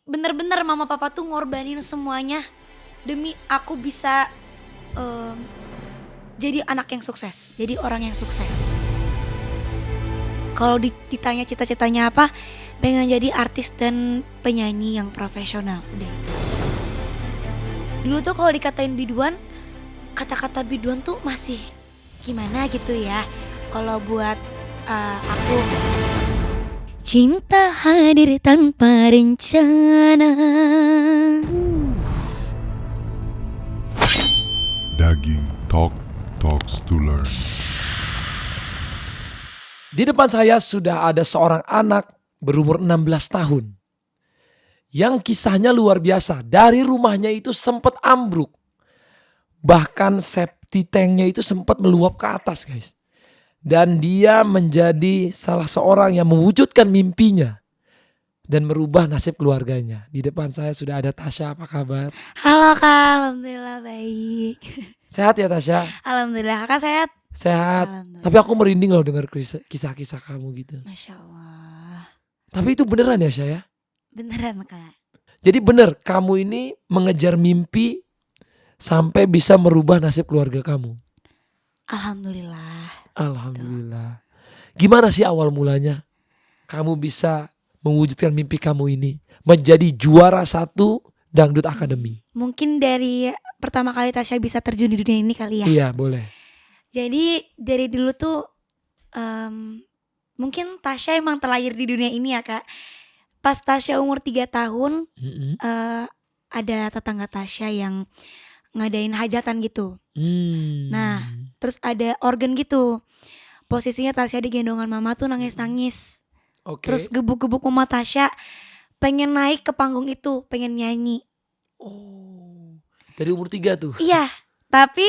bener-bener mama papa tuh ngorbanin semuanya demi aku bisa em, jadi anak yang sukses, jadi orang yang sukses. Kalau ditanya cita-citanya apa, pengen jadi artis dan penyanyi yang profesional, udah itu. Dulu tuh kalau dikatain biduan, kata-kata biduan tuh masih gimana gitu ya. Kalau buat aku, cinta hadir tanpa rencana. Daging Talks to Learn. Di depan saya sudah ada seorang anak berumur 16 tahun. Yang kisahnya luar biasa. Dari rumahnya itu sempat ambruk. Bahkan septic tanknya itu sempat meluap ke atas, guys. Dan dia menjadi salah seorang yang mewujudkan mimpinya. Dan merubah nasib keluarganya. Di depan saya sudah ada Tasya, apa kabar? Halo Kak, alhamdulillah baik. Sehat ya Tasya? Alhamdulillah, Kakak sehat? Sehat. Alhamdulillah. Tapi aku merinding loh dengar kisah-kisah kamu gitu. Masya Allah. Tapi itu beneran ya Syah ya? Beneran Kak. Jadi bener, kamu ini mengejar mimpi sampai bisa merubah nasib keluarga kamu. Alhamdulillah. Alhamdulillah. Gimana sih awal mulanya kamu bisa mewujudkan mimpi kamu ini menjadi juara 1 Dangdut Academy? Mungkin dari pertama kali Tasya bisa terjun di dunia ini kali ya. Iya boleh. Jadi dari dulu tuh mungkin Tasya emang terlahir di dunia ini ya Kak. Pas Tasya umur 3 tahun ada tetangga Tasya yang ngadain hajatan gitu. Nah terus ada organ gitu. Posisinya Tasya di gendongan mama tuh nangis-nangis. Oke. Terus gebuk-gebuk mama Tasya pengen naik ke panggung itu, pengen nyanyi. Oh, dari umur 3 tuh. Iya, tapi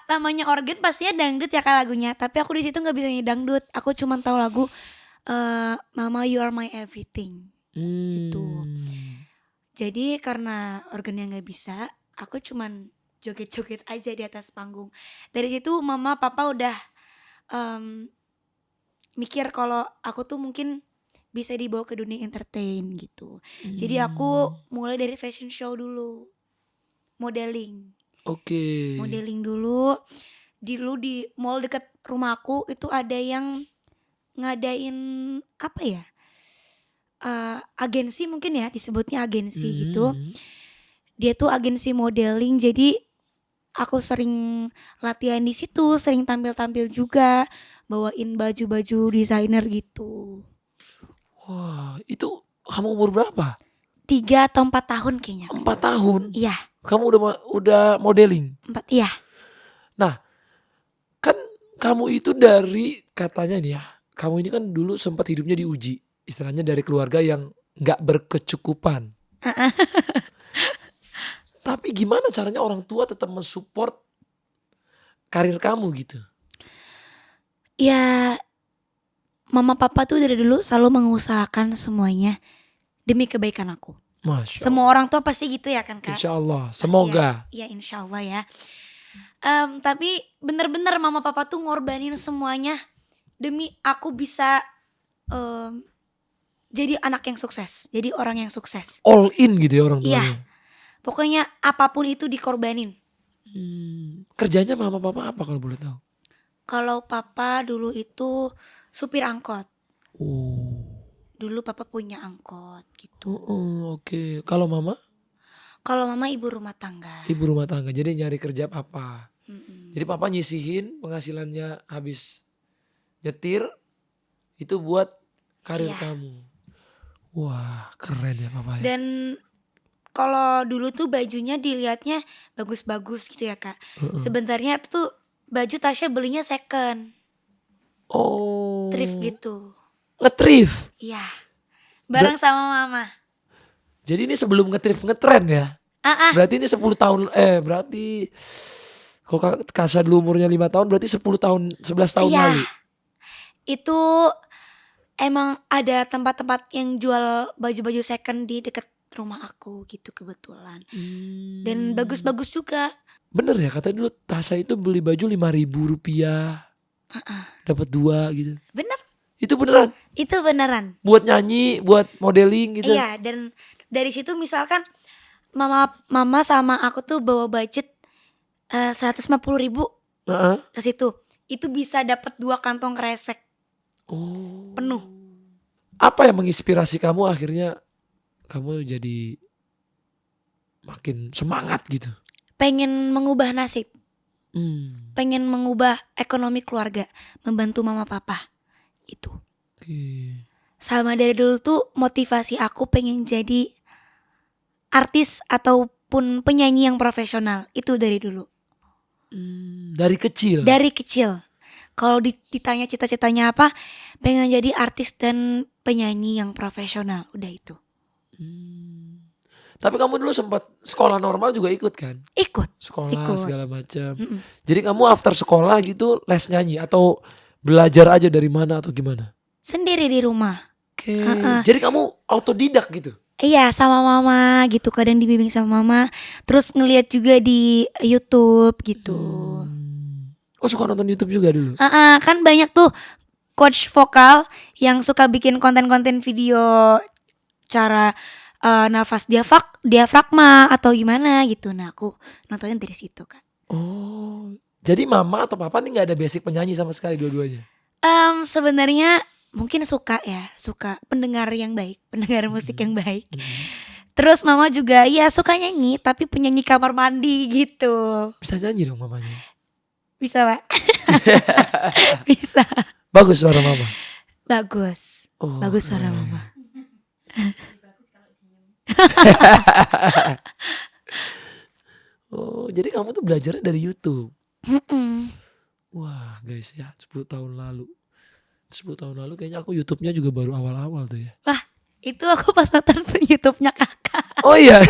namanya organ pastinya dangdut ya Kak lagunya. Tapi aku di situ nggak bisa nyanyi dangdut. Aku cuma tahu lagu Mama You Are My Everything. Gitu. Jadi karena organnya nggak bisa, aku cuman joget-joget aja di atas panggung. Dari situ mama papa udah mikir kalau aku tuh mungkin bisa dibawa ke dunia entertain gitu. Jadi aku mulai dari fashion show dulu, modeling. Oke. Modeling dulu di mall deket rumahku itu ada yang ngadain apa ya, agensi mungkin ya disebutnya agensi gitu. Dia tuh agensi modeling, jadi aku sering latihan di situ, sering tampil-tampil juga, bawain baju-baju desainer gitu. Wah, itu kamu umur berapa? 3 atau 4 tahun kayaknya. 4 tahun. Iya, Kamu udah modeling. 4 iya. Nah, kan kamu itu dari katanya nih ya, kamu ini kan dulu sempat hidupnya diuji, istilahnya dari keluarga yang nggak berkecukupan. Tapi gimana caranya orang tua tetap mensupport karir kamu gitu? Ya, mama papa tuh dari dulu selalu mengusahakan semuanya demi kebaikan aku. Masya Semua orang tua pasti gitu ya kan Kak? Insya Allah, Pasti semoga. ya insya Allah ya. Tapi bener-bener mama papa tuh ngorbanin semuanya demi aku bisa jadi anak yang sukses, jadi orang yang sukses. All in gitu ya orang tuanya. Iya, pokoknya apapun itu dikorbanin. Kerjanya mama papa apa kalau boleh tahu? Kalau papa dulu itu supir angkot. Oh, Dulu papa punya angkot gitu. oke. Kalau mama? Kalau mama ibu rumah tangga. Ibu rumah tangga, jadi nyari kerja papa. Jadi papa nyisihin penghasilannya habis nyetir itu buat karir Iya. kamu. Wah, keren ya papa ya. Dan kalau dulu tuh bajunya dilihatnya bagus-bagus gitu ya Kak. Sebenarnya tuh baju Tasya belinya second, Oh, thrift gitu. ngetrif. Iya, bareng sama mama. Jadi ini sebelum ngetrif ngetren ya. Berarti ini 10 tahun berarti kalau Kasya dulu umurnya 5 tahun berarti 10 tahun 11 tahun Iya, lalu. itu emang ada tempat-tempat yang jual baju-baju second di dekat rumah aku gitu kebetulan. Dan bagus-bagus juga. Bener ya katanya dulu Tasya itu beli baju 5.000 rupiah. Dapat 2 gitu. Bener, Itu beneran? Itu beneran. Buat nyanyi, buat modeling gitu? Iya, dan dari situ misalkan mama sama aku tuh bawa budget 150.000 Heeh. ke situ. Itu bisa dapat 2 kantong kresek Oh. penuh. Apa yang menginspirasi kamu akhirnya kamu jadi makin semangat gitu? Pengen mengubah nasib, Hmm. pengen mengubah ekonomi keluarga, membantu mama papa. Itu. Oke. Sama dari dulu tuh motivasi aku pengen jadi artis ataupun penyanyi yang profesional. Itu dari dulu. Dari kecil? Dari kecil. Kalau ditanya cita-citanya apa, pengen jadi artis dan penyanyi yang profesional. Udah itu. Tapi kamu dulu sempat sekolah normal juga ikut kan? Ikut. Sekolah Ikut. segala macam. Jadi kamu after sekolah gitu les nyanyi atau belajar aja dari mana atau gimana? Sendiri di rumah. Oke. Jadi kamu autodidak gitu? Iya, sama mama gitu. Kadang dibimbing sama mama. Terus ngeliat juga di YouTube gitu. Oh, suka nonton YouTube juga dulu? Kan banyak tuh coach vokal yang suka bikin konten-konten video cara nafas diafragma atau gimana gitu. Nah, aku nontonnya dari situ, Kak. Oh, jadi mama atau papa nih nggak ada basic penyanyi sama sekali dua-duanya? Sebenarnya mungkin suka pendengar yang baik, pendengar musik yang baik. Terus mama juga ya suka nyanyi, tapi penyanyi kamar mandi gitu. Bisa nyanyi dong mamanya? Bisa, Pak? Bisa. Bagus suara mama? Bagus. Oh, Bagus suara keren. mama. Oh, jadi kamu tuh belajarnya dari YouTube? Mm-mm. Wah guys ya, 10 tahun lalu. 10 tahun lalu kayaknya aku YouTube-nya juga baru awal-awal tuh ya. Wah, itu aku pas nonton YouTube-nya kakak. Oh iya.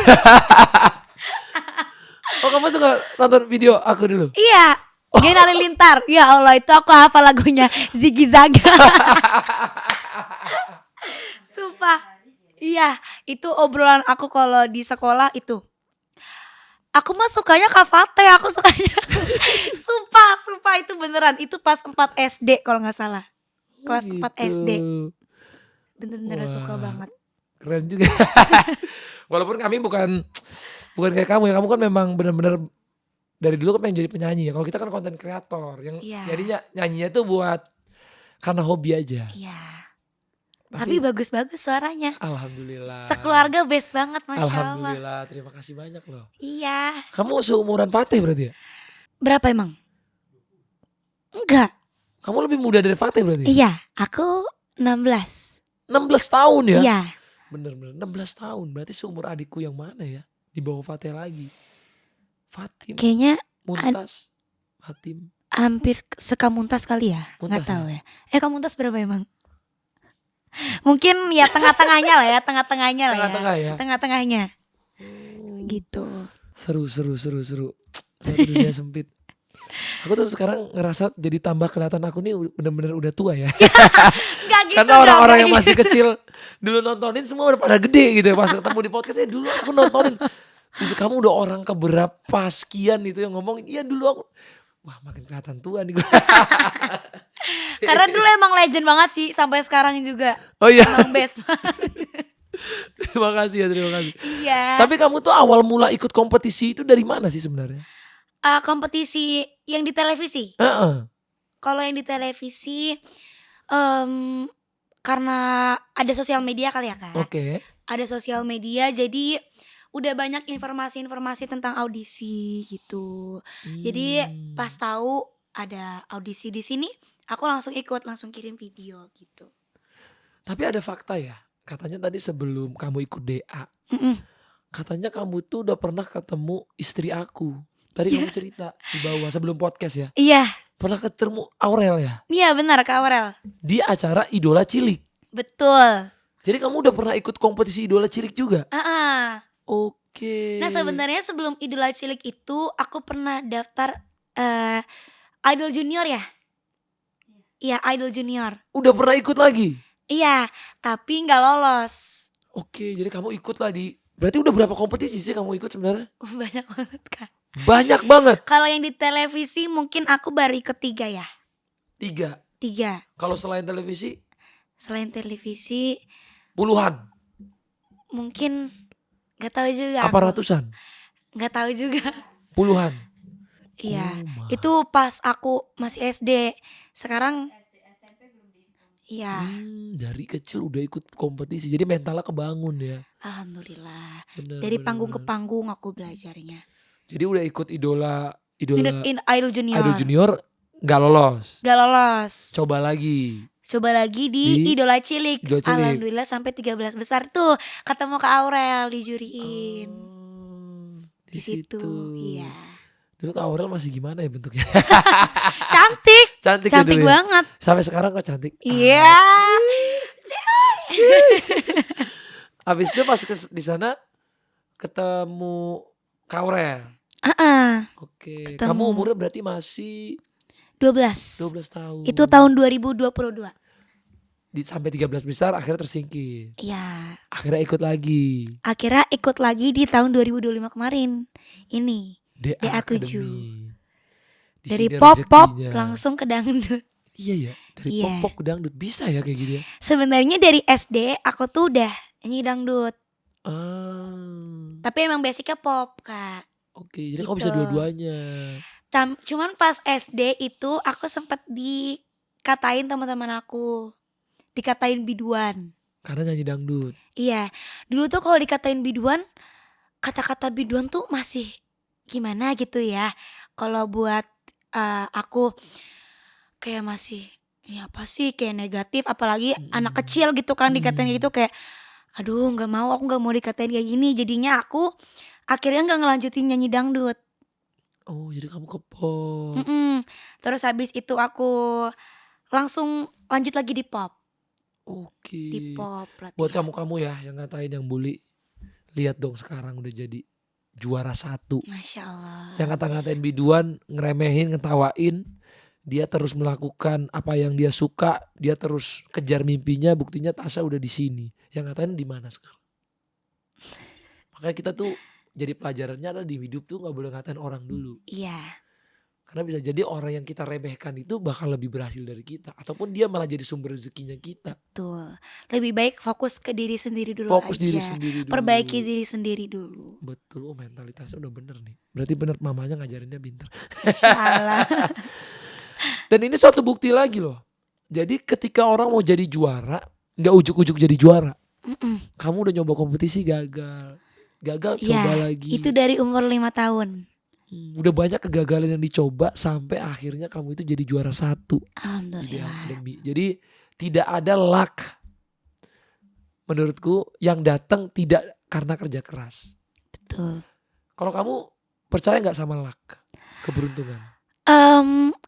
Oh, kamu suka nonton video aku dulu? Iya, Gen Halilintar. Ya Allah, itu aku hafal lagunya Ziggy Zaga. Sumpah. Iya, itu obrolan aku kalau di sekolah itu. Aku mah sukanya Kak Fateh, aku sukanya. Sumpah itu beneran. Itu pas 4 SD kalau gak salah. Kelas 4 SD. Gitu. Bener-bener suka Wah. banget. Keren juga. Walaupun kami bukan kayak kamu ya. Kamu kan memang benar-benar dari dulu kan pengen jadi penyanyi ya. Kalau kita kan konten kreator yang Iya. jadinya nyanyinya tuh buat karena hobi aja. Iya. Tapi bagus-bagus suaranya. Alhamdulillah. Sekeluarga best banget, Masya Allah. Alhamdulillah, terima kasih banyak loh. Iya. Kamu seumuran Fateh berarti ya? Berapa emang? Enggak. Kamu lebih muda dari Fateh berarti? Iya, aku 16. 16 tahun ya? Iya. Bener-bener 16 tahun. Berarti seumur adikku yang mana ya? Di bawah Fateh lagi. Fatim, Kayaknya Muntas, Fatim. hampir sekamuntas kali ya. Muntas Nggak tahu ya. Kamuntas berapa emang? Mungkin ya tengah-tengahnya lah ya. Tengah-tengahnya lah ya. Tengah-tengah ya? Tengah-tengahnya. Gitu. Seru. Ternyata dunia sempit. Aku tuh sekarang ngerasa jadi tambah kelihatan aku nih bener-bener udah tua ya. Enggak gitu Karena dong, orang-orang nggak yang gitu. masih kecil dulu nontonin semua udah pada gede gitu ya. Pas ketemu di podcast dulu aku nontonin. Itu kamu udah orang keberapa sekian itu yang ngomong. Iya dulu aku. Wah makin kelihatan tua nih gue. Karena dulu emang legend banget sih. Sampai sekarang juga. Oh iya. Emang best banget. Terima kasih ya, terima kasih. Iya. Tapi kamu tuh awal mula ikut kompetisi itu dari mana sih sebenarnya? Kompetisi yang di televisi. Heeh. Kalau yang di televisi karena ada sosial media kali ya, Kak. Oke. Ada sosial media, jadi udah banyak informasi-informasi tentang audisi gitu. Jadi pas tahu ada audisi di sini, aku langsung ikut, langsung kirim video gitu. Tapi ada fakta ya. Katanya tadi sebelum kamu ikut DA, Mm-mm. katanya kamu tuh udah pernah ketemu istri aku. Tadi kamu cerita di bawah sebelum podcast ya. Iya, Pernah ketemu Aurel ya? iya benar Kak Aurel. Di acara Idola Cilik. Betul. Jadi kamu udah pernah ikut kompetisi Idola Cilik juga? Oke. Nah sebenarnya sebelum Idola Cilik itu aku pernah daftar Idol Junior ya. Iya Idol Junior. Udah pernah ikut lagi? Iya, tapi nggak lolos. Oke, jadi kamu ikut lah di. Berarti udah berapa kompetisi sih kamu ikut sebenarnya? Banyak banget Kak. Banyak banget. Kalau yang di televisi mungkin aku baru ikut 3 ya. 3. 3. Kalau selain televisi? Selain televisi Puluhan? mungkin gak tahu juga Apa aku. ratusan? Gak tahu juga. Puluhan? Iya, Oh my. itu pas aku masih SD. Sekarang iya, Dari kecil udah ikut kompetisi. Jadi mentalnya kebangun ya. alhamdulillah. Benar, Dari benar, panggung ke benar. panggung aku belajarnya. Jadi udah ikut idola Idol Junior. Idol Junior nggak lolos. Gak lolos. Coba lagi Coba lagi di di Idola Cilik. Idola Cilik. Alhamdulillah sampai 13 besar tuh ketemu Kak Aurel dijuriin. Oh, Di situ. Iya. Dulu Kak Aurel masih gimana ya bentuknya? Cantik. Cantik ya Cantik dulu ya? banget. Sampai sekarang kok cantik. Iya. Habis itu pas di sana ketemu Kak Aurel. Oke. Ketemu. Kamu umurnya berarti masih 12. 12 tahun. Itu tahun 2022. Sampai 13 besar akhirnya tersingkir. Iya. Akhirnya ikut lagi. Akhirnya ikut lagi di tahun 2025 kemarin. Ini DA DA7. Academy. Di dari sini pop-pop rezekinya. langsung ke dangdut. Iya ya, dari Iya. pop-pop ke dangdut bisa ya kayak gitu ya. Sebenarnya dari SD aku tuh udah nyanyi dangdut. Ah, Tapi emang basicnya pop, Kak. oke. Jadi kamu bisa Gitu. dua-duanya. Cuman pas SD itu aku sempat dikatain teman-teman aku. Dikatain biduan. Karena nyanyi dangdut. Iya. Dulu tuh kalau dikatain biduan, kata-kata biduan tuh masih gimana gitu ya. Kalau buat aku kayak masih ya apa sih kayak negatif, apalagi anak kecil gitu kan dikatain gitu kayak aduh nggak mau, aku nggak mau dikatain kayak gini. Jadinya aku akhirnya nggak ngelanjutin nyanyi dangdut. Oh, jadi kamu ke pop. Terus habis itu aku langsung lanjut lagi di pop. Oke. Di pop Buat latihan. kamu-kamu ya yang ngatain yang bully, lihat dong sekarang udah jadi juara 1. Masya Allah. Yang ngata-ngatain biduan, ngeremehin, ngetawain, dia terus melakukan apa yang dia suka, dia terus kejar mimpinya, buktinya Tasya udah di sini. Yang ngatain di mana sekarang? Makanya kita tuh jadi pelajarannya adalah di hidup tuh nggak boleh ngatain orang dulu. Iya, Karena bisa jadi orang yang kita remehkan itu bakal lebih berhasil dari kita, ataupun dia malah jadi sumber rezekinya kita. betul. Lebih baik fokus ke diri sendiri dulu Fokus aja. diri sendiri dulu. Perbaiki diri sendiri dulu. Betul, mentalitasnya udah bener nih. Berarti bener mamanya ngajarinnya pinter. Salah. Dan ini suatu bukti lagi loh. Jadi ketika orang mau jadi juara, nggak ujuk-ujuk jadi juara. Kamu udah nyoba kompetisi gagal. Gagal coba Ya, lagi. itu dari umur 5 tahun. Udah banyak kegagalan yang dicoba sampai akhirnya kamu itu jadi juara 1 di DA Alhamdulillah. Academy. Jadi tidak ada luck. Menurutku yang datang tidak karena kerja keras. Betul. Kalau kamu percaya nggak sama luck, keberuntungan?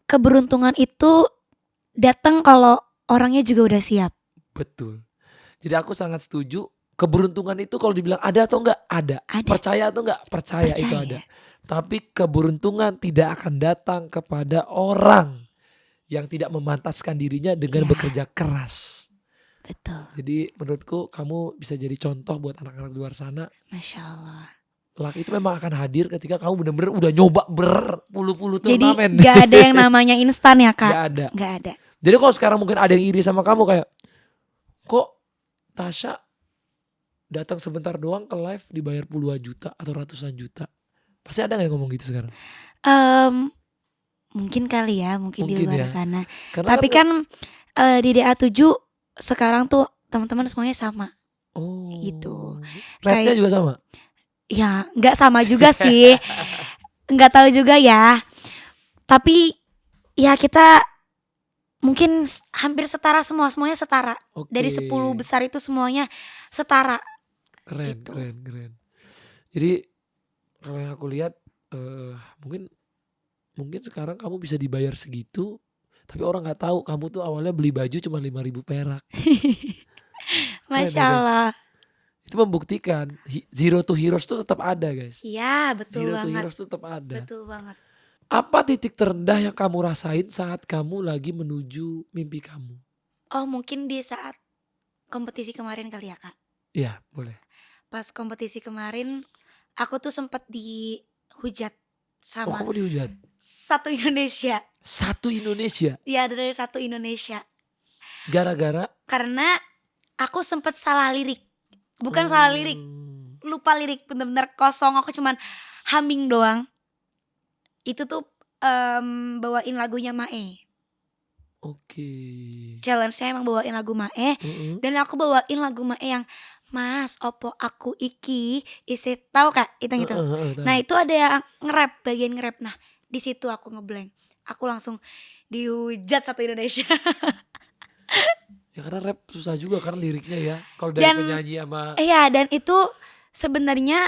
Keberuntungan itu datang kalau orangnya juga udah siap. Betul. Jadi aku sangat setuju. Keberuntungan itu kalau dibilang ada atau enggak? Ada. Ada. Percaya atau enggak? Percaya itu Percaya. ada. Tapi keberuntungan tidak akan datang kepada orang yang tidak memantaskan dirinya dengan Iya. bekerja keras. Betul. Jadi menurutku kamu bisa jadi contoh buat anak-anak di luar sana. Masya Allah. Luck itu memang akan hadir ketika kamu bener-bener udah nyoba berpuluh-puluh Jadi turnamen. gak ada yang namanya instan ya Kak. Gak ada. Gak ada. Jadi kalau sekarang mungkin ada yang iri sama kamu kayak, kok Tasya datang sebentar doang ke live dibayar puluhan juta atau ratusan juta. Pasti ada gak yang ngomong gitu sekarang? Mungkin kali ya, mungkin di Mungkin luar ya. sana. Karena Tapi kan di DA7 sekarang tuh teman-teman semuanya sama. oh, gitu. Rate-nya Kayak- juga sama? Ya nggak sama juga sih. Nggak tahu juga ya. Tapi ya kita mungkin hampir setara semuanya setara. Oke. Dari 10 besar itu semuanya setara. Keren, gitu. keren. Jadi kalau yang aku lihat mungkin sekarang kamu bisa dibayar segitu, tapi orang nggak tahu kamu tuh awalnya beli baju cuma 5.000 perak. Masya ya, guys. Allah. Itu membuktikan zero to heroes tuh tetap ada, guys. Iya betul Zero to banget. heroes tuh tetap ada. Betul banget. Apa titik terendah yang kamu rasain saat kamu lagi menuju mimpi kamu? Oh mungkin di saat kompetisi kemarin kali ya Kak. Iya, boleh. Pas kompetisi kemarin aku tuh sempat dihujat Oh, sama kamu dihujat. satu Indonesia. Satu Indonesia. Iya dari satu Indonesia. Gara-gara? Karena aku sempet salah lirik. Bukan salah lirik, lupa lirik, bener-bener kosong. Aku cuman humming doang. Itu tuh bawain lagunya Mae. Oke. Challenge-nya emang bawain lagu Mae. Dan aku bawain lagu Mae yang Mas opo aku iki isi, tahu Kak itu gitu. Nah itu ada yang nge-rap, bagian nge-rap. Nah di situ aku ngeblank. Aku langsung dihujat satu Indonesia. Ya karena rap susah juga kan liriknya ya. Kalau dari Dan penyanyi sama iya, dan itu sebenarnya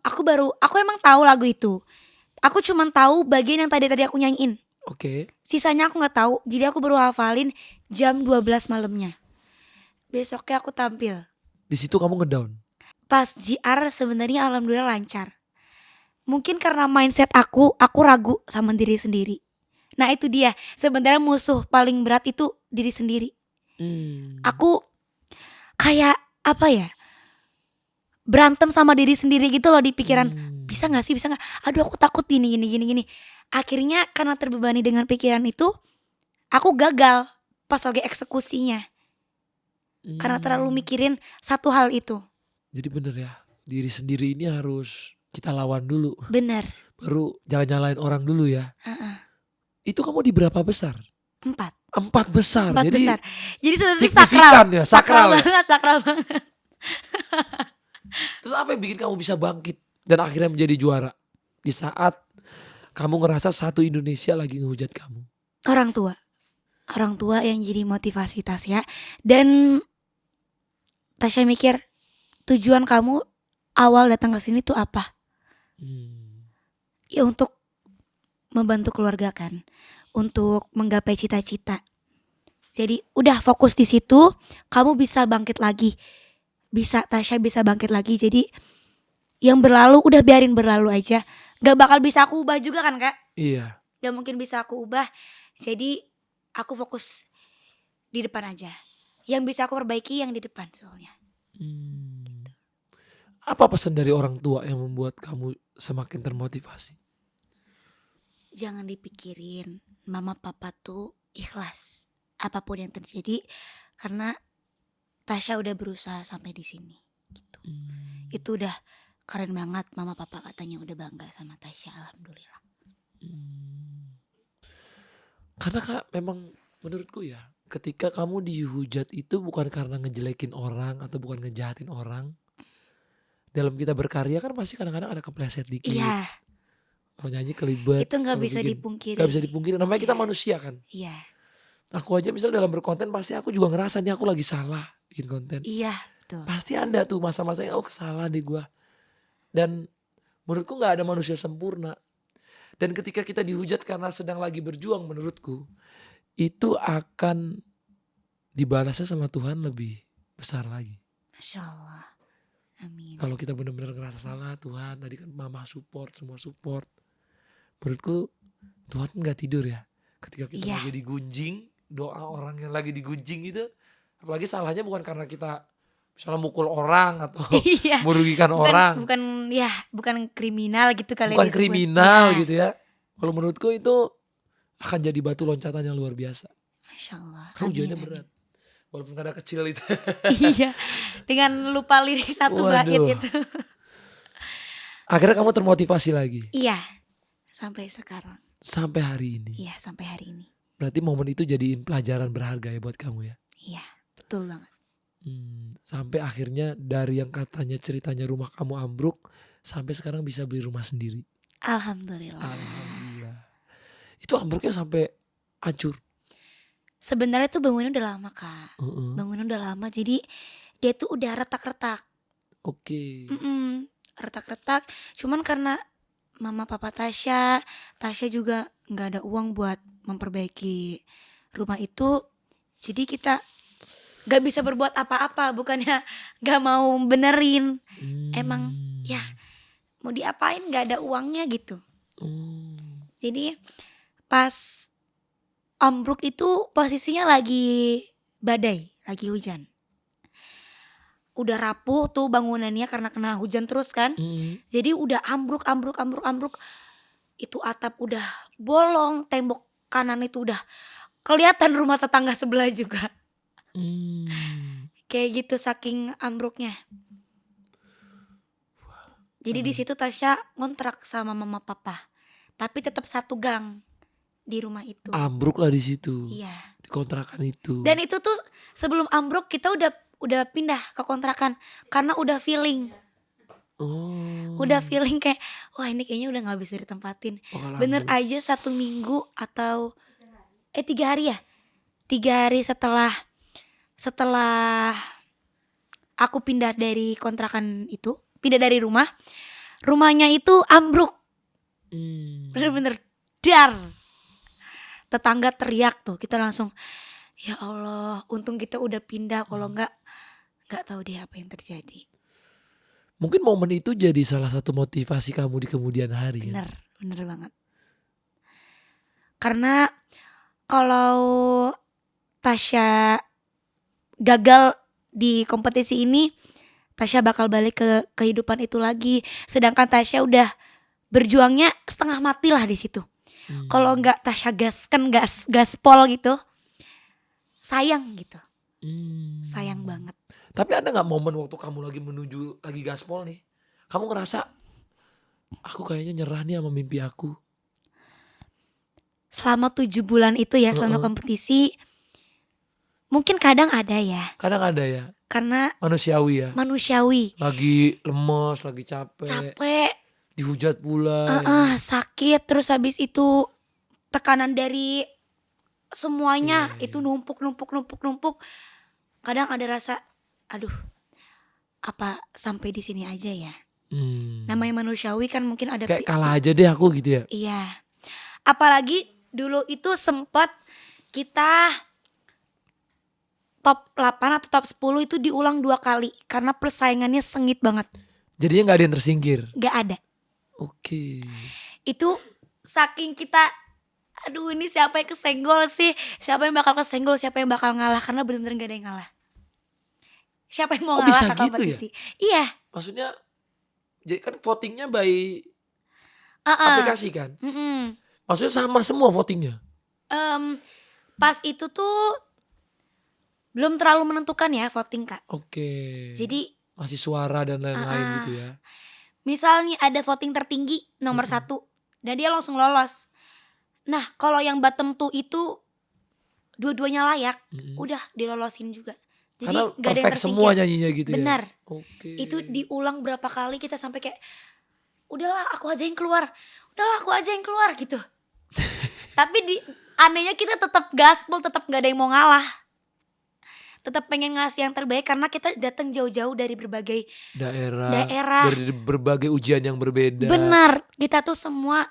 aku emang tahu lagu itu. Aku cuman tahu bagian yang tadi aku nyanyiin. Oke. Sisanya aku nggak tahu. Jadi aku baru hafalin jam 12 malamnya. Besoknya aku tampil. Di situ kamu ngedown. Pas JR sebenarnya alhamdulillah lancar. Mungkin karena mindset aku ragu sama diri sendiri. Nah itu dia, sebenarnya musuh paling berat itu diri sendiri. Aku kayak apa ya, berantem sama diri sendiri gitu loh di pikiran. Bisa gak sih, bisa gak? Aduh aku takut gini. Akhirnya karena terbebani dengan pikiran itu, aku gagal pas lagi eksekusinya. Karena terlalu mikirin satu hal itu. Jadi bener ya, diri sendiri ini harus kita lawan dulu. Bener. Baru jangan nyalain orang dulu ya. Itu kamu di berapa besar? 4 besar. Jadi besar. Jadi sebenarnya signifikan ya, sakral ya? sakral banget. Terus apa yang bikin kamu bisa bangkit dan akhirnya menjadi juara? Di saat kamu ngerasa satu Indonesia lagi ngehujat kamu. Orang tua yang jadi motivasi Tasya. Dan Tasya mikir, tujuan kamu awal datang ke sini tuh apa? Ya untuk membantu keluarga kan, untuk menggapai cita-cita. Jadi udah fokus di situ, kamu bisa bangkit lagi. Tasya bisa bangkit lagi. Jadi yang berlalu udah biarin berlalu aja. Gak bakal bisa aku ubah juga kan Kak? Iya. Gak mungkin bisa aku ubah. Jadi aku fokus di depan aja. Yang bisa aku perbaiki yang di depan soalnya. Apa pesan dari orang tua yang membuat kamu semakin termotivasi? Jangan dipikirin, mama papa tuh ikhlas apapun yang terjadi karena Tasya udah berusaha sampai di sini gitu. Itu udah keren banget, mama papa katanya udah bangga sama Tasya, alhamdulillah. Karena Kak memang menurutku ya, ketika kamu dihujat itu bukan karena ngejelekin orang atau bukan ngejahatin orang. Dalam kita berkarya kan pasti kadang-kadang ada kepleset dikit. Iya. Kalau nyanyi kelibet. Itu gak bisa dipungkiri. Gak bisa dipungkiri, namanya kita manusia kan. Iya. Aku aja misalnya dalam berkonten pasti aku juga ngerasa nih aku lagi salah bikin konten. Iya betul. Pasti ada tuh masa-masa yang salah deh gue. Dan menurutku gak ada manusia sempurna. Dan ketika kita dihujat karena sedang lagi berjuang menurutku, itu akan dibalasnya sama Tuhan lebih besar lagi. Masya Allah. Amin. Kalau kita benar-benar ngerasa salah, Tuhan tadi kan mama support, semua support. Menurutku Tuhan gak tidur ya. Ketika kita lagi digunjing, doa orang yang lagi digunjing itu, apalagi salahnya bukan karena kita misalnya mukul orang atau merugikan orang. Bukan kriminal gitu kali. Bukan kriminal gitu ya. Kalau menurutku itu akan jadi batu loncatan yang luar biasa. Masya Allah. Hujannya berat. Walaupun kadang kecil itu. Iya. Dengan lupa lirik satu bait itu. Akhirnya kamu termotivasi lagi. Iya. Sampai sekarang. Sampai hari ini. Iya, sampai hari ini. Berarti momen itu jadiin pelajaran berharga ya buat kamu ya. Iya, betul banget. Sampai akhirnya dari yang katanya ceritanya rumah kamu ambruk, sampai sekarang bisa beli rumah sendiri. Alhamdulillah. Itu ambruknya sampai hancur. Sebenarnya tuh bangunnya udah lama Kak. Bangunnya udah lama, jadi dia tuh udah retak-retak. Oke. Retak-retak. Cuman karena mama papa Tasya juga gak ada uang buat memperbaiki rumah itu. Jadi kita gak bisa berbuat apa-apa. Bukannya gak mau benerin. Emang ya mau diapain, gak ada uangnya gitu. Jadi pas ambruk itu posisinya lagi badai, lagi hujan. Udah rapuh tuh bangunannya karena kena hujan terus kan. Jadi udah ambruk. Itu atap udah bolong, tembok kanan itu udah kelihatan rumah tetangga sebelah juga. Kayak gitu saking ambruknya. Jadi di situ Tasya ngontrak sama mama papa, tapi tetap satu gang di rumah itu. Ambruk lah di situ. Iya. Di kontrakan itu. Dan itu tuh sebelum ambruk kita udah pindah ke kontrakan karena udah feeling. Udah feeling kayak wah ini kayaknya udah nggak bisa ditempatin. Bener aja 1 minggu atau 3 hari ya. 3 hari setelah aku pindah dari kontrakan itu, pindah dari rumahnya itu ambruk. Bener-bener dar. Tetangga teriak tuh, kita langsung ya Allah, untung kita udah pindah, kalau nggak tahu deh apa yang terjadi. Mungkin momen itu jadi salah satu motivasi kamu di kemudian hari. Bener banget. Karena kalau Tasya gagal di kompetisi ini, Tasya bakal balik ke kehidupan itu lagi. Sedangkan Tasya udah berjuangnya setengah mati lah di situ. Kalau nggak Tasya gaspol gitu, sayang gitu. Sayang banget. Tapi ada nggak momen waktu kamu lagi menuju lagi gaspol nih, kamu ngerasa aku kayaknya nyerah nih sama mimpi aku? Selama 7 bulan itu ya, selama kompetisi, mungkin kadang ada ya. Kadang ada ya. Karena manusiawi ya. Manusiawi. Lagi lemes, lagi capek. Dihujat pula. Sakit, terus habis itu tekanan dari semuanya itu numpuk. Kadang ada rasa, aduh, apa sampai di sini aja ya. Namanya manusiawi kan, mungkin ada kayak kalah aja deh aku gitu ya. Iya. Apalagi dulu itu sempat kita top 8 atau top 10 itu diulang 2 kali karena persaingannya sengit banget. Jadinya gak ada yang tersingkir? Gak ada. Oke. Itu saking kita, aduh ini siapa yang kesenggol sih, siapa yang bakal kesenggol, siapa yang bakal ngalah, karena benar-benar gak ada yang ngalah. Siapa yang mau ngalah bisa ke gitu kompetisi ya? Iya. Maksudnya jadi kan votingnya by aplikasi kan? Maksudnya sama semua votingnya? Pas itu tuh belum terlalu menentukan ya voting Kak. Oke. Jadi masih suara dan lain-lain gitu ya. Misalnya ada voting tertinggi nomor 1 dan dia langsung lolos. Nah kalau yang bottom 2 itu dua-duanya layak, udah dilolosin juga. Jadi karena gak ada yang perfect tersingkir. semua nyanyinya gitu ya. Benar. Oke. Itu diulang berapa kali kita sampai kayak udahlah aku aja yang keluar gitu. Tapi anehnya kita tetap gaspol, tetap gak ada yang mau ngalah. Tetap pengen ngasih yang terbaik karena kita datang jauh-jauh dari berbagai daerah, dari berbagai ujian yang berbeda. Benar, kita tuh semua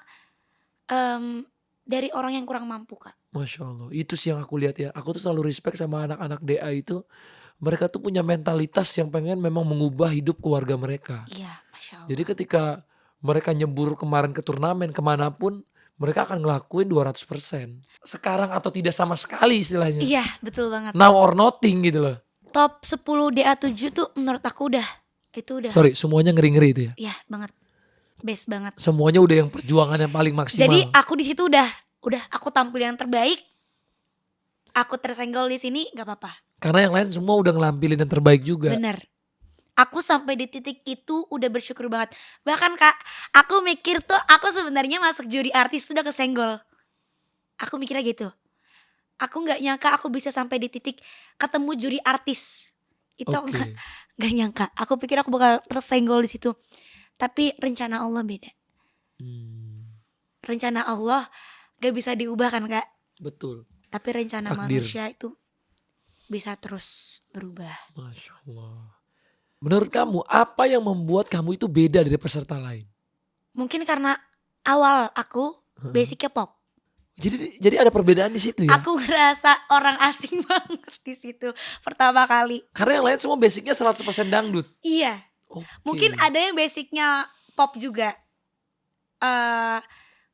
dari orang yang kurang mampu Kak. Masya Allah, itu sih yang aku lihat ya. Aku tuh selalu respect sama anak-anak DA itu. Mereka tuh punya mentalitas yang pengen memang mengubah hidup keluarga mereka. Iya, Masya Allah. Jadi ketika mereka nyebur kemarin ke turnamen kemanapun, mereka akan ngelakuin 200%. Sekarang atau tidak sama sekali istilahnya. Iya, betul banget. Now or nothing gitu loh. Top 10 DA7 tuh menurut aku udah. Sorry, semuanya ngeri-ngeri itu ya? Iya, banget. Best banget. Semuanya udah yang perjuangan yang paling maksimal. Jadi aku di situ udah aku tampil yang terbaik. Aku tersenggol di sini gak apa-apa. Karena yang lain semua udah ngelampilin yang terbaik juga. Bener. Aku sampai di titik itu udah bersyukur banget. Bahkan Kak, aku mikir tuh aku sebenarnya masuk juri artis tuh udah kesenggol. Aku mikirnya gitu. Aku gak nyangka aku bisa sampai di titik ketemu juri artis. Itu aku gak nyangka. Aku pikir aku bakal tersenggol di situ. Tapi rencana Allah beda. Rencana Allah gak bisa diubah kan Kak? Betul. Tapi rencana Takdir. manusia itu bisa terus berubah. Masya Allah. Menurut kamu apa yang membuat kamu itu beda dari peserta lain? Mungkin karena awal aku basicnya pop. Jadi ada perbedaan di situ ya? Aku ngerasa orang asing banget di situ pertama kali. Karena yang lain semua basicnya 100% dangdut. Iya. Oke. Mungkin ada yang basicnya pop juga.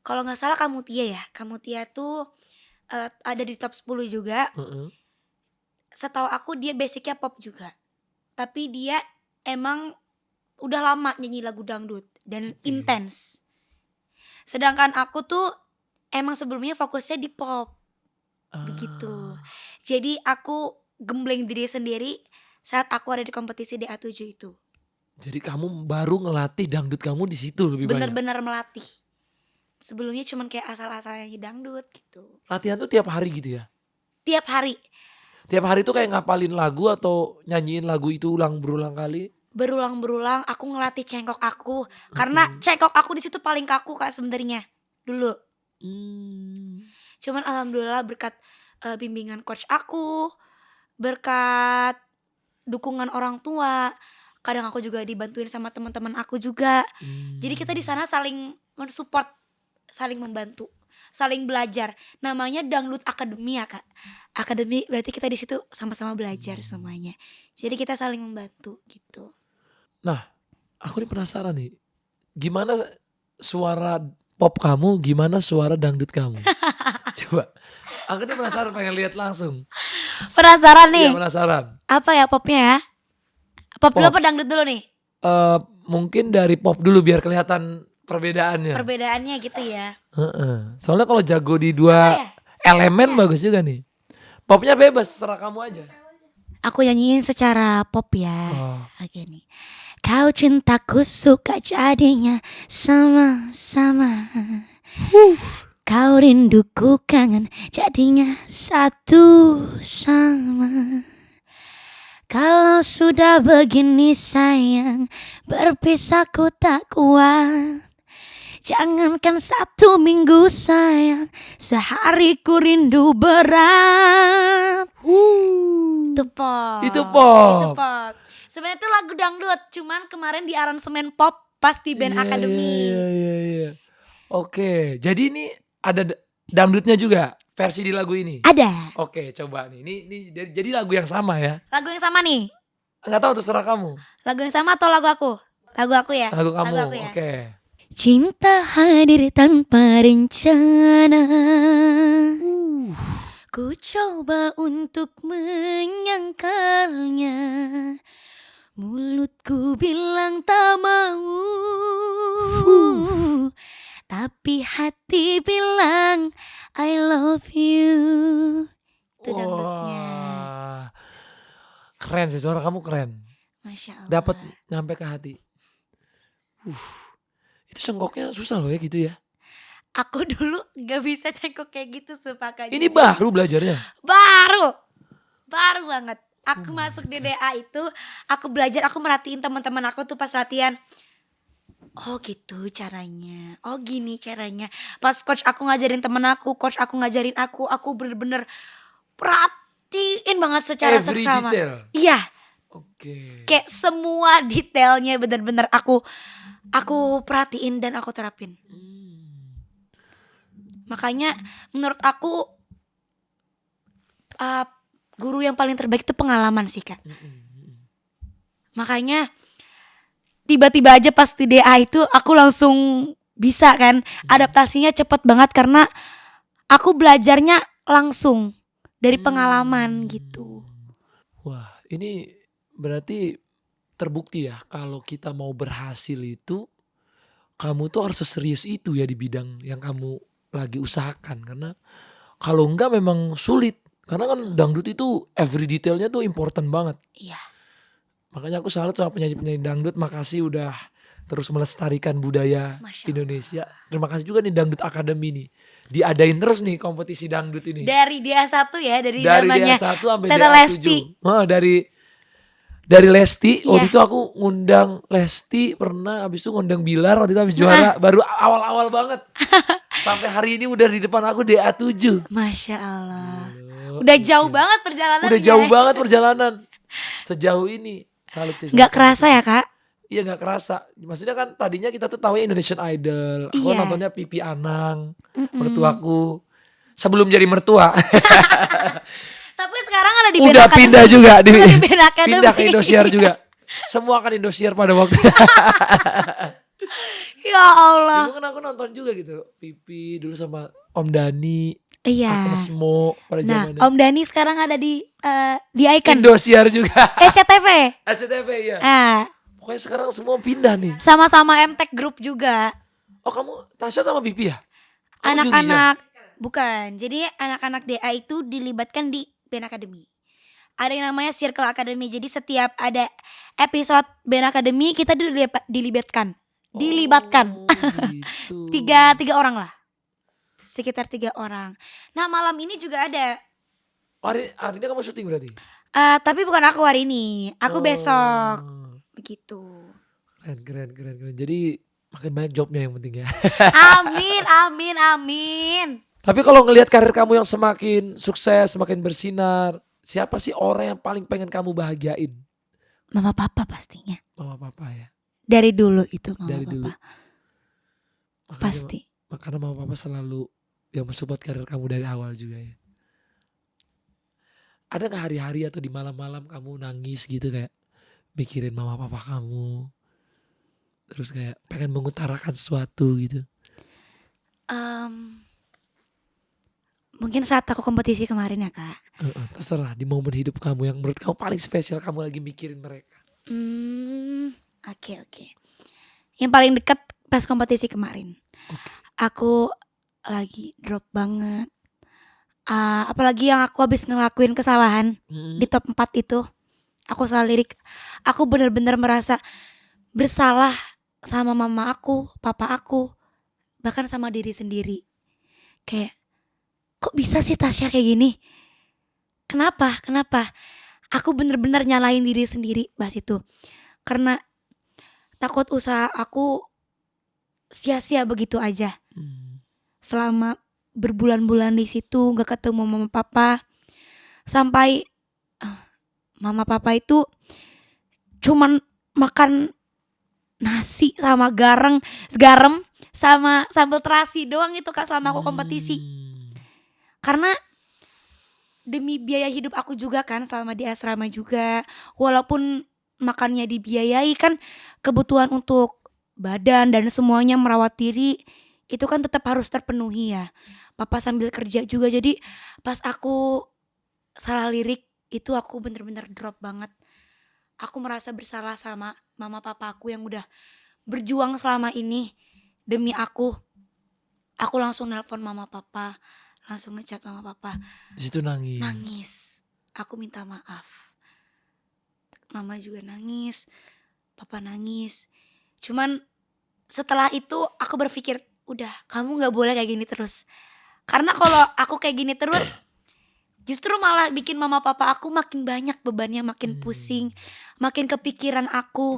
Kalau nggak salah Kamutia ya. Kamutia tuh ada di top 10 juga. Setahu aku dia basicnya pop juga. Tapi dia emang udah lama nyanyi lagu dangdut dan intens. Sedangkan aku tuh emang sebelumnya fokusnya di pop. Begitu. Jadi aku gembleng diri sendiri saat aku ada di kompetisi DA7 itu. Jadi kamu baru ngelatih dangdut kamu di situ lebih banyak. Bener-bener melatih. Sebelumnya cuman kayak asal-asal nyanyi dangdut gitu. Latihan tuh tiap hari gitu ya? Tiap hari Tiap hari tuh kayak ngapalin lagu atau nyanyiin lagu itu ulang berulang kali? berulang-berulang aku ngelatih cengkok aku. Karena cengkok aku di situ paling kaku Kak sebenarnya dulu. Cuman alhamdulillah berkat bimbingan coach aku, berkat dukungan orang tua, kadang aku juga dibantuin sama teman-teman aku juga. Jadi kita di sana saling mensupport, saling membantu, saling belajar. Namanya Dangdut Academy ya Kak. Akademi berarti kita di situ sama-sama belajar semuanya. Jadi kita saling membantu gitu. Nah, aku nih penasaran nih. Gimana suara pop kamu, gimana suara dangdut kamu? Coba. Aku nih penasaran pengen lihat langsung. Penasaran nih? Iya penasaran. Apa ya popnya ya? Pop dulu Pop. apa dangdut dulu nih? Mungkin dari pop dulu biar kelihatan perbedaannya. Perbedaannya gitu ya. Heeh. Soalnya kalau jago di dua Apa ya? elemen bagus juga nih. Popnya bebas, terserah kamu aja. Aku nyanyiin secara pop ya. Oh. Oke nih. Kau cintaku suka jadinya sama-sama. Kau rinduku kangen jadinya satu sama. Kalau sudah begini sayang, berpisahku tak kuat. Jangankan 1 minggu sayang, sehari ku rindu berat. Itu pop. Itu pop. Itu pop. Sebenarnya itu lagu dangdut, cuman kemarin di aransemen pop pas di band Academy. Iya. Oke, jadi ini ada dangdutnya juga versi di lagu ini. Ada. Oke, coba nih. Ini jadi lagu yang sama ya. Lagu yang sama nih. Enggak tahu terserah kamu. Lagu yang sama atau lagu aku? Lagu aku ya. Lagu kamu. aku ya. Oke. Cinta hadir tanpa rencana. Ku coba untuk menyangkalnya. Mulutku bilang tak mau. Tapi hati bilang I love you. Itu dangdutnya. Wah. Keren sih, suara kamu keren. Masya Allah. Dapat nyampe ke hati. Itu cengkoknya susah loh ya gitu ya. Aku dulu gak bisa cengkok kayak gitu sepakat. Ini baru belajarnya. Baru banget. Aku masuk di DA itu, aku belajar, aku merhatiin teman-teman aku tuh pas latihan. Oh gitu caranya, oh gini caranya. Pas coach aku ngajarin temen aku, coach aku ngajarin aku bener-bener perhatiin banget secara Every seksama. detail. Iya, Oke. kayak semua detailnya bener-bener aku perhatiin dan aku terapin. Makanya menurut aku guru yang paling terbaik itu pengalaman sih Kak. Makanya tiba-tiba aja pas di DA itu aku langsung bisa kan. Adaptasinya cepet banget karena aku belajarnya langsung dari pengalaman gitu. Wah, ini berarti terbukti ya kalau kita mau berhasil itu kamu tuh harus seserius itu ya di bidang yang kamu lagi usahakan. Karena kalau enggak memang sulit. Karena kan dangdut itu every detailnya tuh important banget. Iya. Makanya aku salut sama penyanyi-penyanyi dangdut. Makasih udah terus melestarikan budaya Masya Allah. Indonesia. Terima kasih juga nih Dangdut Academy nih. Diadain terus nih kompetisi dangdut ini. Dari DA1 ya, dari Dari zamannya DA1 sampai Tete DA7. Lesti. Dari Lesti, Iya. waktu itu aku ngundang Lesti pernah, habis itu ngundang Bilar waktu itu habis juara, baru awal-awal banget. Sampai hari ini udah di depan aku DA7. Masya Allah. Udah jauh banget perjalanannya. Udah jauh banget perjalanan. Sejauh ini. Salut sih. Gak kerasa ya Kak? Iya gak kerasa. Maksudnya kan tadinya kita tuh tahu Indonesian Idol. Aku Iya. nontonnya Pipi Anang, mertuaku. Sebelum jadi mertua. Tapi sekarang ada di Udah band Academy. pindah juga. Udah di band Academy. Pindah ke Indosiar juga. Semua kan Indosiar pada waktu. Ya Allah. Dulu kan aku nonton juga gitu. Pipi dulu sama Om Dani. Iya. Agnes Mo pada Nah, zamannya. Om Dani sekarang ada di Icon. Indosiar juga. SCTV. SCTV ya. Ah, Pokoknya sekarang semua pindah nih. sama-sama MTech Group juga. Oh kamu Tasya sama Pipi ya? Kamu Anak-anak bukan. Jadi anak-anak DA itu dilibatkan di Band Academy. Ada yang namanya Circle Academy. Jadi setiap ada episode Band Academy kita dilibatkan. Dilibatkan. Gitu. Tiga orang lah. Sekitar 3 orang. Nah malam ini juga ada. Hari ini kamu syuting berarti? Tapi bukan aku hari ini. Aku besok. Oh, Begitu. Keren. Jadi makin banyak jobnya yang penting ya. Amin. Tapi kalau ngelihat karir kamu yang semakin sukses, semakin bersinar, siapa sih orang yang paling pengen kamu bahagiain? Mama papa pastinya. Mama papa ya. Dari dulu itu mama Dari papa. dulu. Makanya, Pasti. Karena mama papa selalu yang mensupport karir kamu dari awal juga ya. Ada gak hari-hari atau di malam-malam kamu nangis gitu kayak mikirin mama papa kamu, terus kayak pengen mengutarakan sesuatu gitu? Mungkin saat aku kompetisi kemarin ya kak. Terserah di momen hidup kamu yang menurut kamu paling spesial, kamu lagi mikirin mereka. Oke. Yang paling dekat pas kompetisi kemarin. Oke. Aku lagi drop banget. Apalagi yang aku habis ngelakuin kesalahan di top 4 itu. Aku salah lirik. Aku benar-benar merasa bersalah sama mama aku, papa aku, bahkan sama diri sendiri. Kayak kok bisa sih Tasya kayak gini? Kenapa? Aku bener-bener nyalain diri sendiri bahas itu. Karena takut usaha aku sia-sia begitu aja. Selama berbulan-bulan di situ gak ketemu mama papa. Sampai mama papa itu cuman makan nasi sama garam sama sambal terasi doang itu kak selama aku kompetisi. Karena demi biaya hidup aku juga kan selama di asrama juga. Walaupun makannya dibiayai kan kebutuhan untuk badan dan semuanya merawat diri itu kan tetap harus terpenuhi ya. Papa sambil kerja juga, jadi pas aku salah lirik itu aku bener-bener drop banget. Aku merasa bersalah sama mama papa aku yang udah berjuang selama ini demi aku. Aku langsung nelpon mama papa, langsung ngechat mama papa. Di situ nangis. Nangis. Aku minta maaf. Mama juga nangis, papa nangis. Cuman setelah itu aku berpikir, udah kamu gak boleh kayak gini terus. Karena kalau aku kayak gini terus justru malah bikin mama papa aku makin banyak bebannya, makin pusing, makin kepikiran aku.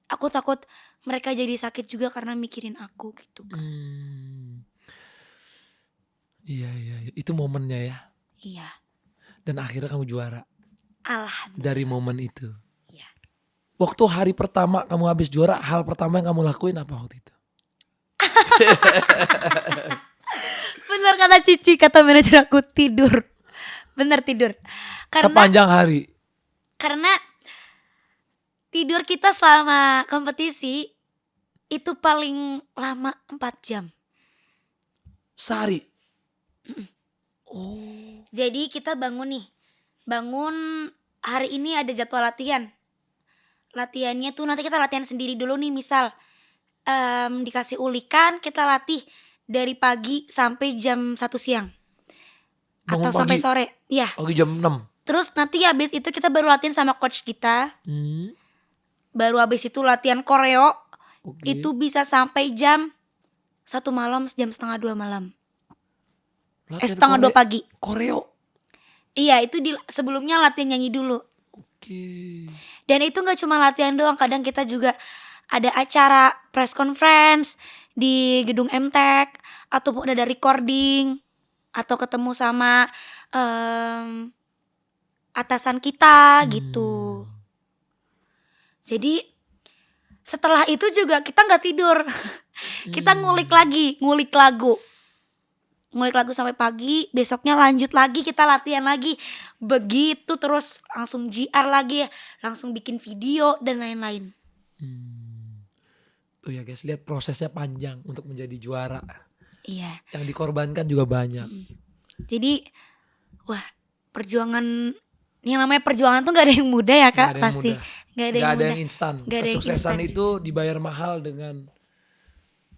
Aku takut mereka jadi sakit juga karena mikirin aku gitu kan. Iya, itu momennya ya. Iya. Dan akhirnya kamu juara. Alhamdulillah. Dari momen itu. Iya. Waktu hari pertama kamu habis juara, hal pertama yang kamu lakuin apa waktu itu? Bener kata Cici, kata manajer aku, tidur. Bener tidur. Sepanjang hari. Karena tidur kita selama kompetisi itu paling lama 4 jam. Sehari. Jadi kita bangun nih. Bangun hari ini ada jadwal latihan. Latihannya tuh nanti kita latihan sendiri dulu nih, misal dikasih ulikan, kita latih dari pagi sampai jam 1 siang. Bangun Atau sampai pagi? sore. Iya. Pagi jam 6. Terus nanti habis itu kita baru latihan sama coach kita. Baru habis itu latihan koreo. Oke. Itu bisa sampai jam 1 malam, jam setengah 2 malam. Latihan Setengah 2 pagi. Koreo. Iya, itu sebelumnya latihan nyanyi dulu. Oke. Dan itu gak cuma latihan doang, kadang kita juga ada acara press conference di gedung MTEK, ataupun ada recording, atau ketemu sama atasan kita gitu. Jadi setelah itu juga kita gak tidur. Kita ngulik lagu sampai pagi. Besoknya lanjut lagi, kita latihan lagi. Begitu terus, langsung GR lagi, langsung bikin video dan lain-lain. Tuh ya guys, lihat prosesnya panjang untuk menjadi juara. Iya. Yang dikorbankan juga banyak. Jadi wah, perjuangan, yang namanya perjuangan tuh gak ada yang mudah ya kak. Gak ada yang pasti mudah. Gak ada yang instan. Gak ada yang Kesuksesan instan. itu dibayar mahal dengan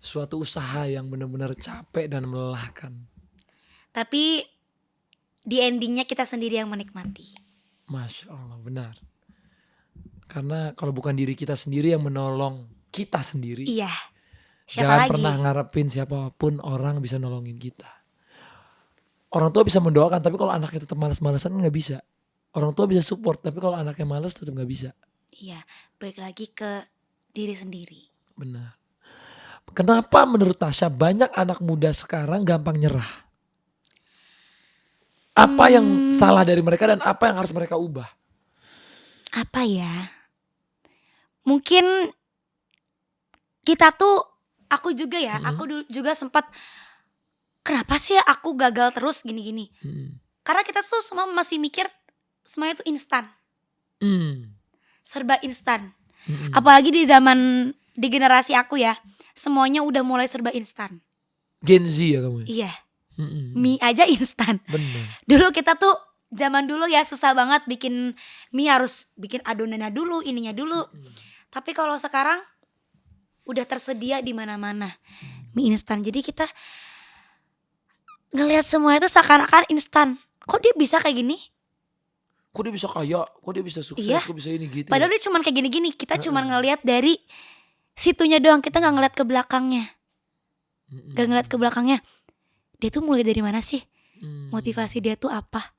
suatu usaha yang benar-benar capek dan melelahkan. Tapi di endingnya kita sendiri yang menikmati. Masya Allah, benar. Karena kalau bukan diri kita sendiri yang menolong kita sendiri, Iya. Siapa jangan lagi? pernah ngarepin siapapun orang bisa nolongin kita. Orang tua bisa mendoakan, tapi kalau anaknya tetap malas-malasan nggak bisa. Orang tua bisa support, tapi kalau anaknya malas tetap nggak bisa. Iya, balik lagi ke diri sendiri. Benar. Kenapa menurut Tasya banyak anak muda sekarang gampang nyerah? Apa yang salah dari mereka dan apa yang harus mereka ubah? Apa ya? Mungkin kita tuh, aku juga ya, aku juga sempat, kenapa sih aku gagal terus gini-gini? Karena kita tuh semua masih mikir semuanya tuh instan, serba instan. Apalagi di generasi aku ya, semuanya udah mulai serba instan. Gen Z ya kamu ya? Iya, mie aja instan. Benar. Dulu kita tuh zaman dulu ya susah banget bikin mie, harus bikin adonannya dulu, ininya dulu. Tapi kalau sekarang udah tersedia di mana-mana mie instan. Jadi kita ngelihat semuanya itu seakan-akan instan. Kok dia bisa kayak gini? Kok dia bisa kaya? Kok dia bisa sukses? Iya. Kok bisa ini gitu? Padahal ya? dia cuman kayak gini-gini. Kita cuman ngelihat dari situnya doang. Kita nggak ngeliat ke belakangnya. Gak ngeliat ke belakangnya. Dia tuh mulai dari mana sih? Motivasi dia tuh apa?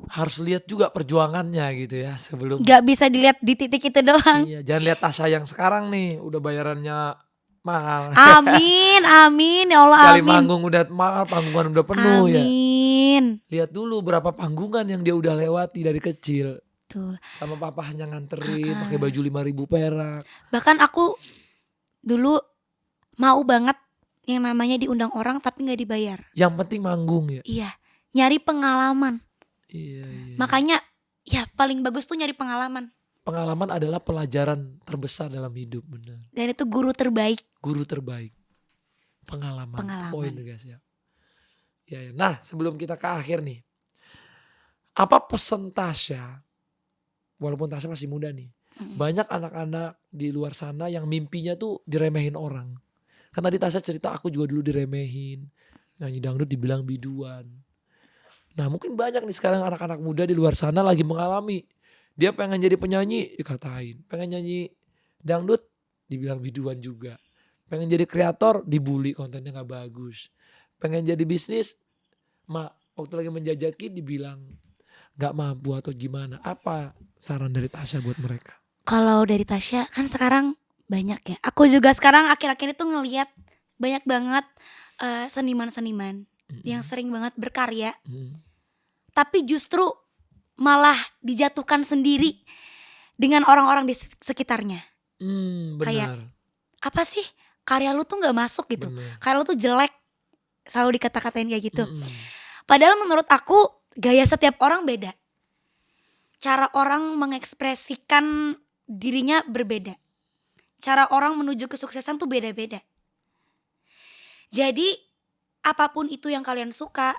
Harus lihat juga perjuangannya gitu ya sebelum. Gak bisa dilihat di titik itu doang. Iya, jangan lihat Tasya yang sekarang nih udah bayarannya mahal. Amin, amin ya Allah, Sekali amin. manggung udah mahal, panggungan udah penuh ya. Amin. Lihat dulu berapa panggungan yang dia udah lewati dari kecil. Betul. Sama papahnya nganterin pakai baju 5.000 perak. Bahkan aku dulu mau banget yang namanya diundang orang tapi gak dibayar. Yang penting manggung ya. Iya, nyari pengalaman. Iya. Makanya ya paling bagus tuh nyari pengalaman. Pengalaman adalah pelajaran terbesar dalam hidup, benar. Dan itu guru terbaik. Guru terbaik. Pengalaman. Pengalaman. Poin tuh guys ya. Ya. Nah, sebelum kita ke akhir nih. Apa pesan Tasya? Walaupun Tasya masih muda nih. Banyak anak-anak di luar sana yang mimpinya tuh diremehin orang. Kan tadi Tasya cerita aku juga dulu diremehin. Nyanyi dangdut dibilang biduan. Nah mungkin banyak nih sekarang anak-anak muda di luar sana lagi mengalami. Dia pengen jadi penyanyi dikatain. Pengen nyanyi dangdut dibilang biduan juga. Pengen jadi kreator dibully kontennya gak bagus. Pengen jadi bisnis, waktu lagi menjajaki dibilang gak mampu atau gimana. Apa saran dari Tasya buat mereka? Kalau dari Tasya kan sekarang banyak ya. Aku juga sekarang akhir-akhir itu ngelihat banyak banget seniman-seniman yang sering banget berkarya. Tapi justru malah dijatuhkan sendiri dengan orang-orang di sekitarnya. Benar. Kayak, apa sih karya lu tuh gak masuk gitu. Benar. Karya lu tuh jelek. Selalu dikata-katain kayak gitu. Padahal menurut aku gaya setiap orang beda. Cara orang mengekspresikan dirinya berbeda. Cara orang menuju kesuksesan tuh beda-beda. Jadi apapun itu yang kalian suka,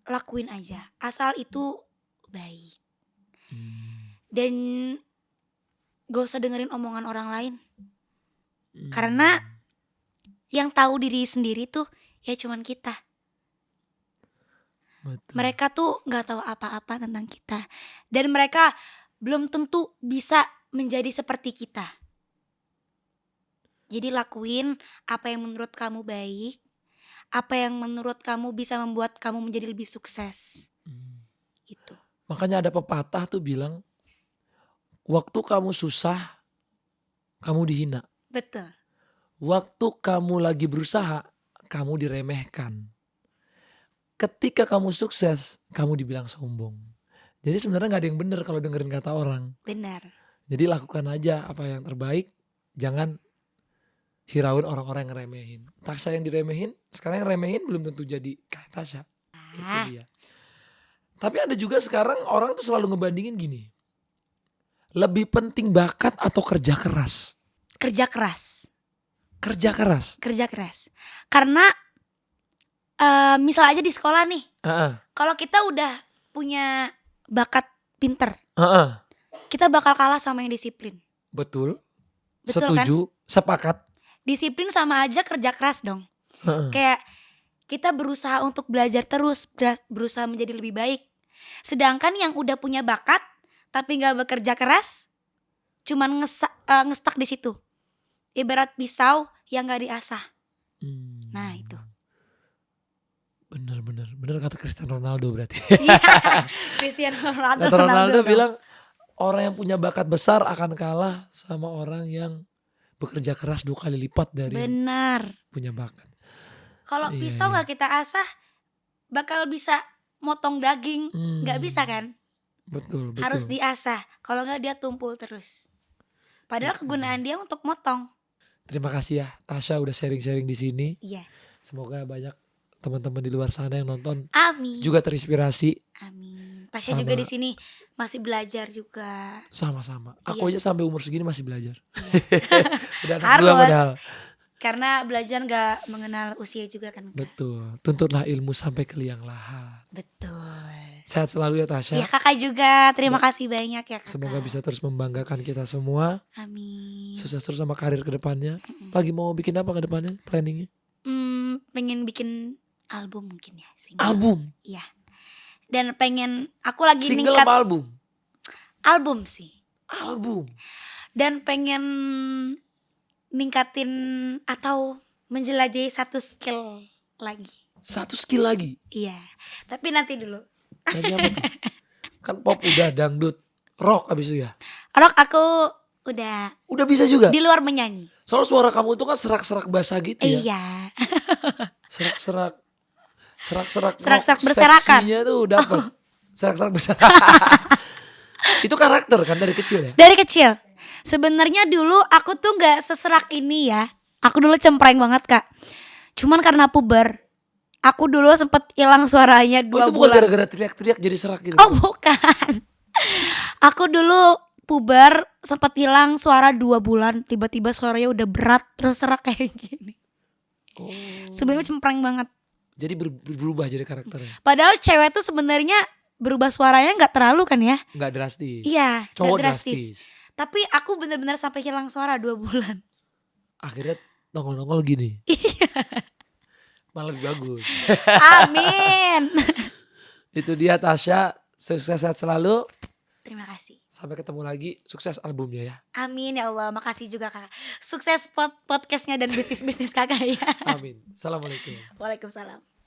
lakuin aja. Asal itu baik. Dan gak usah dengerin omongan orang lain. Karena yang tahu diri sendiri tuh ya cuman kita. Betul. Mereka tuh gak tahu apa-apa tentang kita. Dan mereka belum tentu bisa menjadi seperti kita. Jadi lakuin apa yang menurut kamu baik. Apa yang menurut kamu bisa membuat kamu menjadi lebih sukses. Gitu. Makanya ada pepatah tuh bilang, waktu kamu susah, kamu dihina. Betul. Waktu kamu lagi berusaha, kamu diremehkan. Ketika kamu sukses, kamu dibilang sombong. Jadi sebenarnya gak ada yang benar kalau dengerin kata orang. Benar. Jadi lakukan aja apa yang terbaik, jangan hirauin orang-orang yang ngeremehin. Tasya yang diremehin, sekarang yang remehin belum tentu jadi kayak Tasya. Itu dia. Tapi ada juga sekarang orang tuh selalu ngebandingin gini. Lebih penting bakat atau kerja keras? Kerja keras. Kerja keras. Kerja keras. Karena misal aja di sekolah nih. Kalau kita udah punya bakat pinter, kita bakal kalah sama yang disiplin. Betul. Betul Setuju, kan? sepakat. Disiplin sama aja kerja keras dong. Kayak kita berusaha untuk belajar terus, berusaha menjadi lebih baik. Sedangkan yang udah punya bakat tapi gak bekerja keras, cuman ngestak di situ. Ibarat pisau yang gak diasah. Nah itu. Bener kata Cristiano Ronaldo berarti. Iya, Cristiano Ronaldo. Kata Ronaldo dong. bilang orang yang punya bakat besar akan kalah sama orang yang bekerja keras 2 kali lipat dari yang Benar. punya bakat. Kalau Iya, pisau iya. gak kita asah, bakal bisa motong daging. Gak bisa kan? Betul. Harus diasah. Kalau gak dia tumpul terus. Padahal kegunaan dia untuk motong. Terima kasih ya Tasya udah sharing-sharing di sini. Iya. Semoga banyak teman-teman di luar sana yang nonton Amin. juga terinspirasi. Amin. Tasya juga di sini masih belajar juga. Sama-sama. Aku aja sampai umur segini masih belajar. Udah anak Harus. 2 padahal. Karena belajar gak mengenal usia juga kan. Betul. Tuntutlah ilmu sampai ke liang lahat. Betul. Sehat selalu ya Tasya. Iya kakak juga. Terima kasih banyak ya kakak. Semoga bisa terus membanggakan kita semua. Amin. Sukses terus sama karir ke depannya. Lagi mau bikin apa ke depannya? Planningnya? Pengen bikin album mungkin ya. Single. Album? Iya. Dan pengen aku lagi Single ningkat apa album? album sih. Album. Dan pengen ningkatin atau menjelajahi satu skill lagi. 1 skill lagi. Iya. Tapi nanti dulu. Lagi apa tuh? Kan pop udah, dangdut, rock abis itu ya. Rock aku udah Udah bisa juga. di luar menyanyi. Soal suara kamu itu kan serak-serak basah gitu ya. Iya. Serak-serak Serak-serak rock berserakan. seksinya tuh dapet. Serak-serak berserakan. Itu karakter kan dari kecil ya. Dari kecil. Sebenarnya dulu aku tuh nggak seserak ini ya. Aku dulu cempreng banget kak. Cuman karena puber, aku dulu sempet hilang suaranya 2 Oh itu bukan bulan. gara-gara teriak-teriak jadi serak gitu. Oh bukan. Aku dulu puber sempat hilang suara 2 bulan. Tiba-tiba suaranya udah berat terus serak kayak gini. Oh. Sebelumnya cempreng banget. Jadi berubah jadi karakternya. Padahal cewek tuh sebenarnya berubah suaranya nggak terlalu kan ya? Nggak drastis. Iya, nggak Cowok drastis. drastis. Tapi aku benar-benar sampai hilang suara 2 bulan. Akhirnya nongol-nongol gini. Iya. Malah lebih bagus. Amin. Itu dia Tasya. Sukses sehat selalu. Terima kasih. Sampai ketemu lagi. Sukses albumnya ya. Amin ya Allah. Makasih juga kakak. Sukses podcastnya dan bisnis-bisnis kakak ya. Amin. Assalamualaikum. Waalaikumsalam.